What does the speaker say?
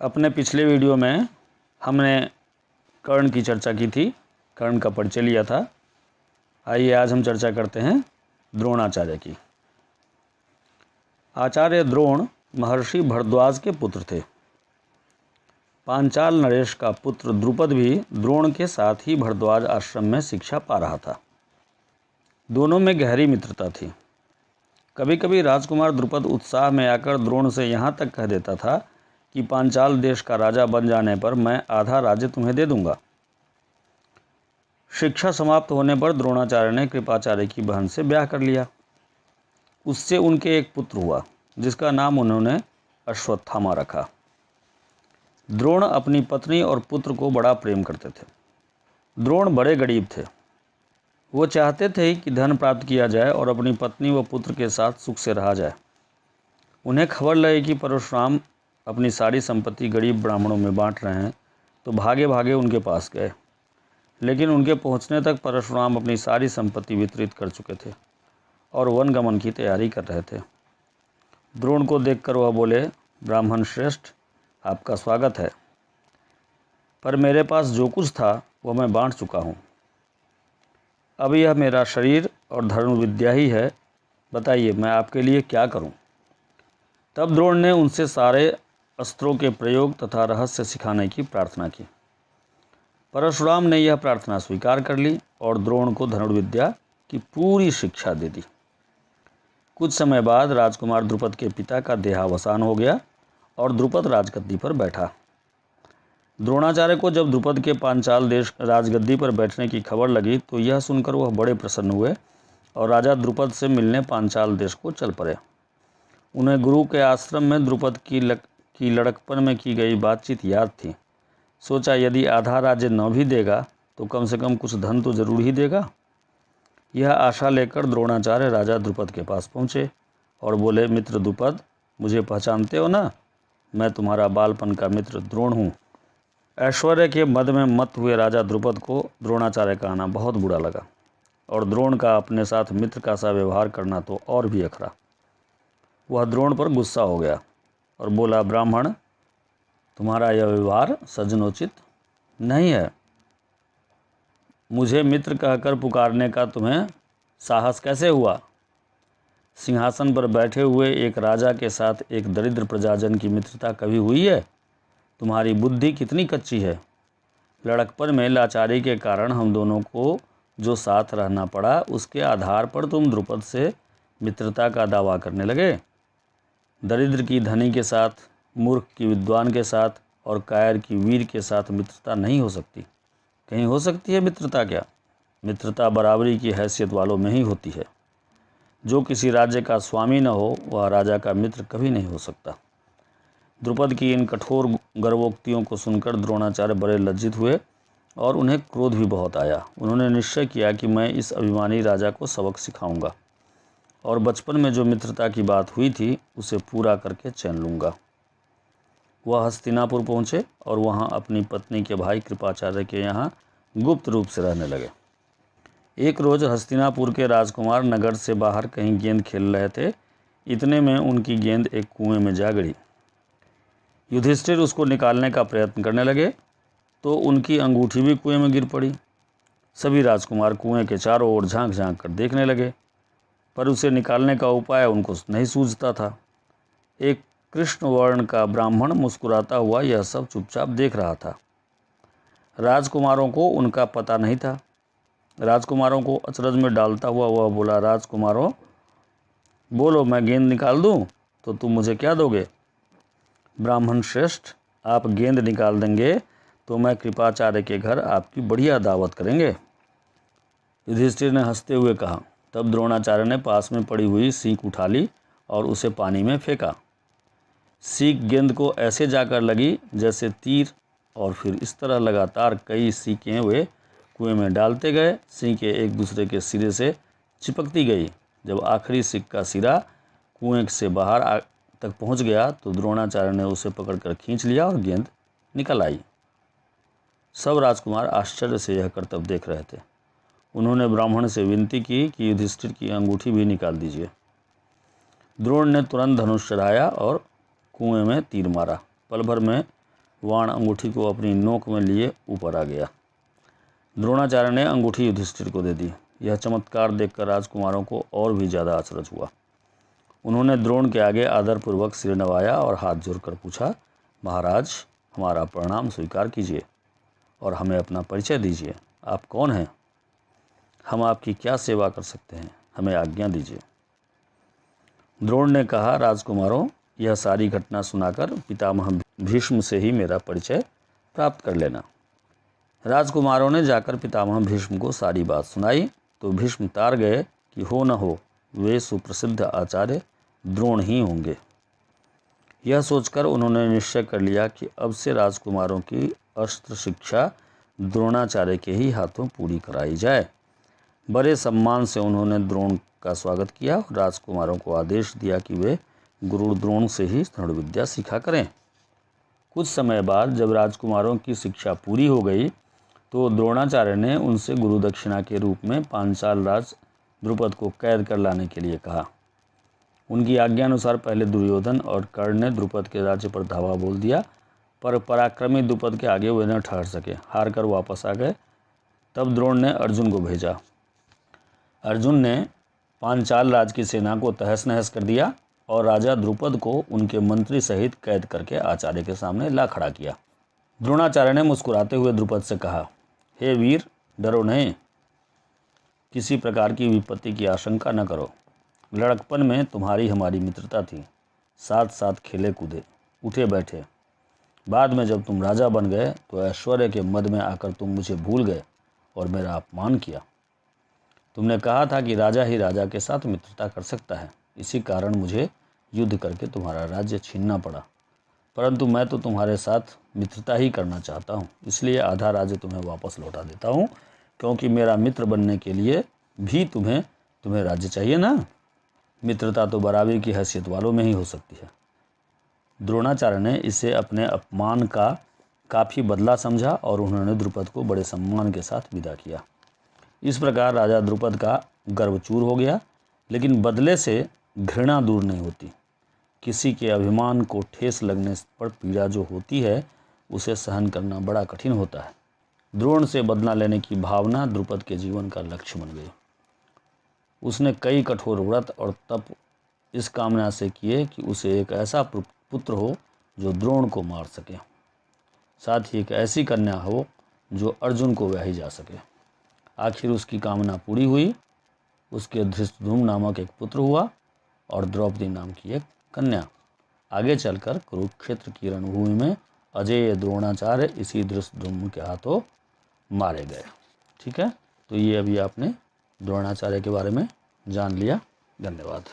अपने पिछले वीडियो में हमने कर्ण की चर्चा की थी, कर्ण का परिचय लिया था। आइए आज हम चर्चा करते हैं द्रोणाचार्य की। आचार्य द्रोण महर्षि भरद्वाज के पुत्र थे। पांचाल नरेश का पुत्र द्रुपद भी द्रोण के साथ ही भरद्वाज आश्रम में शिक्षा पा रहा था। दोनों में गहरी मित्रता थी। कभी कभी राजकुमार द्रुपद उत्साह में आकर द्रोण से यहाँ तक कह देता था कि पांचाल देश का राजा बन जाने पर मैं आधा राज्य तुम्हें दे दूंगा। शिक्षा समाप्त होने पर द्रोणाचार्य ने कृपाचार्य की बहन से ब्याह कर लिया। उससे उनके एक पुत्र हुआ जिसका नाम उन्होंने अश्वत्थामा रखा। द्रोण अपनी पत्नी और पुत्र को बड़ा प्रेम करते थे। द्रोण बड़े गरीब थे। वो चाहते थे कि धन प्राप्त किया जाए और अपनी पत्नी व पुत्र के साथ सुख से रहा जाए। उन्हें खबर लगी कि परशुराम अपनी सारी संपत्ति गरीब ब्राह्मणों में बांट रहे हैं तो भागे भागे उनके पास गए। लेकिन उनके पहुंचने तक परशुराम अपनी सारी संपत्ति वितरित कर चुके थे और वनगमन की तैयारी कर रहे थे। द्रोण को देखकर वह बोले, ब्राह्मण श्रेष्ठ, आपका स्वागत है, पर मेरे पास जो कुछ था वह मैं बांट चुका हूँ। अब यह मेरा शरीर और धर्म विद्या ही है। बताइए मैं आपके लिए क्या करूँ। तब द्रोण ने उनसे सारे अस्त्रों के प्रयोग तथा रहस्य सिखाने की प्रार्थना की। परशुराम ने यह प्रार्थना स्वीकार कर ली और द्रोण को धनुर्विद्या की पूरी शिक्षा दे दी। कुछ समय बाद राजकुमार द्रुपद के पिता का देहावसान हो गया और द्रुपद राजगद्दी पर बैठा। द्रोणाचार्य को जब द्रुपद के पांचाल देश राजगद्दी पर बैठने की खबर लगी तो यह सुनकर वह बड़े प्रसन्न हुए और राजा द्रुपद से मिलने पांचाल देश को चल पड़े। उन्हें गुरु के आश्रम में द्रुपद की लड़कपन में की गई बातचीत याद थी। सोचा यदि आधा राज्य न भी देगा तो कम से कम कुछ धन तो जरूर ही देगा। यह आशा लेकर द्रोणाचार्य राजा द्रुपद के पास पहुँचे और बोले, मित्र द्रुपद, मुझे पहचानते हो ना? मैं तुम्हारा बालपन का मित्र द्रोण हूँ। ऐश्वर्य के मद में मत हुए राजा द्रुपद को द्रोणाचार्य का आना बहुत बुरा लगा और द्रोण का अपने साथ मित्र का सा व्यवहार करना तो और भी अखरा। वह द्रोण पर गुस्सा हो गया और बोला, ब्राह्मण, तुम्हारा यह व्यवहार सज्जनोचित नहीं है। मुझे मित्र कहकर पुकारने का तुम्हें साहस कैसे हुआ? सिंहासन पर बैठे हुए एक राजा के साथ एक दरिद्र प्रजाजन की मित्रता कभी हुई है? तुम्हारी बुद्धि कितनी कच्ची है। लड़कपन में लाचारी के कारण हम दोनों को जो साथ रहना पड़ा उसके आधार पर तुम द्रुपद से मित्रता का दावा करने लगे। दरिद्र की धनी के साथ, मूर्ख की विद्वान के साथ और कायर की वीर के साथ मित्रता नहीं हो सकती। कहीं हो सकती है मित्रता? क्या मित्रता बराबरी की हैसियत वालों में ही होती है। जो किसी राज्य का स्वामी न हो वह राजा का मित्र कभी नहीं हो सकता। द्रुपद की इन कठोर गर्वोक्तियों को सुनकर द्रोणाचार्य बड़े लज्जित हुए और उन्हें क्रोध भी बहुत आया। उन्होंने निश्चय किया कि मैं इस अभिमानी राजा को सबक सिखाऊंगा और बचपन में जो मित्रता की बात हुई थी उसे पूरा करके चैन लूँगा। वह हस्तिनापुर पहुँचे और वहाँ अपनी पत्नी के भाई कृपाचार्य के यहाँ गुप्त रूप से रहने लगे। एक रोज़ हस्तिनापुर के राजकुमार नगर से बाहर कहीं गेंद खेल रहे थे। इतने में उनकी गेंद एक कुएं में जा गिरी। युधिष्ठिर उसको निकालने का प्रयत्न करने लगे तो उनकी अंगूठी भी कुएं में गिर पड़ी। सभी राजकुमार कुएं के चारों ओर झांक झांक कर देखने लगे, पर उसे निकालने का उपाय उनको नहीं सूझता था। एक कृष्ण वर्ण का ब्राह्मण मुस्कुराता हुआ यह सब चुपचाप देख रहा था। राजकुमारों को उनका पता नहीं था। राजकुमारों को अचरज में डालता हुआ वह बोला, राजकुमारों, बोलो, मैं गेंद निकाल दूं तो तुम मुझे क्या दोगे? ब्राह्मण श्रेष्ठ, आप गेंद निकाल देंगे तो मैं कृपाचार्य के घर आपकी बढ़िया दावत करेंगे। युधिष्ठिर ने हंसते हुए कहा। तब द्रोणाचार्य ने पास में पड़ी हुई सीख उठा ली और उसे पानी में फेंका। सीख गेंद को ऐसे जाकर लगी जैसे तीर और फिर इस तरह लगातार कई सीखें वे कुएं में डालते गए। सीखें एक दूसरे के सिरे से चिपकती गई। जब आखिरी सीख का सिरा कुएं से बाहर तक पहुंच गया तो द्रोणाचार्य ने उसे पकड़कर खींच लिया और गेंद निकल आई। सब राजकुमार आश्चर्य से यह करतब देख रहे थे। उन्होंने ब्राह्मण से विनती की कि युधिष्ठिर की अंगूठी भी निकाल दीजिए। द्रोण ने तुरंत धनुष चढ़ाया और कुएं में तीर मारा। पल भर में बाण अंगूठी को अपनी नोक में लिए ऊपर आ गया। द्रोणाचार्य ने अंगूठी युधिष्ठिर को दे दी। यह चमत्कार देखकर राजकुमारों को और भी ज़्यादा अचरज हुआ। उन्होंने द्रोण के आगे आदरपूर्वक सिर नवाया और हाथ जोड़कर पूछा, महाराज, हमारा प्रणाम स्वीकार कीजिए और हमें अपना परिचय दीजिए। आप कौन हैं? हम आपकी क्या सेवा कर सकते हैं? हमें आज्ञा दीजिए। द्रोण ने कहा, राजकुमारों, यह सारी घटना सुनाकर पितामह भीष्म से ही मेरा परिचय प्राप्त कर लेना। राजकुमारों ने जाकर पितामह भीष्म को सारी बात सुनाई तो भीष्म तार गए कि हो न हो वे सुप्रसिद्ध आचार्य द्रोण ही होंगे। यह सोचकर उन्होंने निश्चय कर लिया कि अब से राजकुमारों की अस्त्र शिक्षा द्रोणाचार्य के ही हाथों पूरी कराई जाए। बड़े सम्मान से उन्होंने द्रोण का स्वागत किया और राजकुमारों को आदेश दिया कि वे गुरु द्रोण से ही दृढ़ विद्या सीखा करें। कुछ समय बाद जब राजकुमारों की शिक्षा पूरी हो गई तो द्रोणाचार्य ने उनसे गुरु दक्षिणा के रूप में पांचाल राज द्रुपद को कैद कर लाने के लिए कहा। उनकी आज्ञा अनुसार पहले दुर्योधन और कर्ण ने द्रुपद के राज्य पर धावा बोल दिया, पर पराक्रमी द्रुपद के आगे वे न ठहर सके, हार कर वापस आ गए। तब द्रोण ने अर्जुन को भेजा। अर्जुन ने पांचाल राज की सेना को तहस नहस कर दिया और राजा द्रुपद को उनके मंत्री सहित कैद करके आचार्य के सामने ला खड़ा किया। द्रोणाचार्य ने मुस्कुराते हुए द्रुपद से कहा, हे वीर, डरो नहीं, किसी प्रकार की विपत्ति की आशंका न करो। लड़कपन में तुम्हारी हमारी मित्रता थी, साथ साथ खेले कूदे, उठे बैठे। बाद में जब तुम राजा बन गए तो ऐश्वर्य के मद में आकर तुम मुझे भूल गए और मेरा अपमान किया। तुमने कहा था कि राजा ही राजा के साथ मित्रता कर सकता है, इसी कारण मुझे युद्ध करके तुम्हारा राज्य छीनना पड़ा, परंतु मैं तो तुम्हारे साथ मित्रता ही करना चाहता हूँ, इसलिए आधा राज्य तुम्हें वापस लौटा देता हूँ, क्योंकि मेरा मित्र बनने के लिए भी तुम्हें राज्य चाहिए ना। मित्रता तो बराबरी की हैसियत वालों में ही हो सकती है। द्रोणाचार्य ने इसे अपने अपमान का काफ़ी बदला समझा और उन्होंने द्रुपद को बड़े सम्मान के साथ विदा किया। इस प्रकार राजा द्रुपद का गर्व चूर हो गया, लेकिन बदले से घृणा दूर नहीं होती। किसी के अभिमान को ठेस लगने पर पीड़ा जो होती है उसे सहन करना बड़ा कठिन होता है। द्रोण से बदला लेने की भावना द्रुपद के जीवन का लक्ष्य बन गई। उसने कई कठोर व्रत और तप इस कामना से किए कि उसे एक ऐसा पुत्र हो जो द्रोण को मार सके, साथ ही एक ऐसी कन्या हो जो अर्जुन को ब्याही जा सके। आखिर उसकी कामना पूरी हुई। उसके धृष्टद्युम्न नामक एक पुत्र हुआ और द्रौपदी नाम की एक कन्या। आगे चलकर कुरुक्षेत्र की रणभूमि में अजेय द्रोणाचार्य इसी धृष्टद्युम्न के हाथों मारे गए। ठीक है, तो ये अभी आपने द्रोणाचार्य के बारे में जान लिया। धन्यवाद।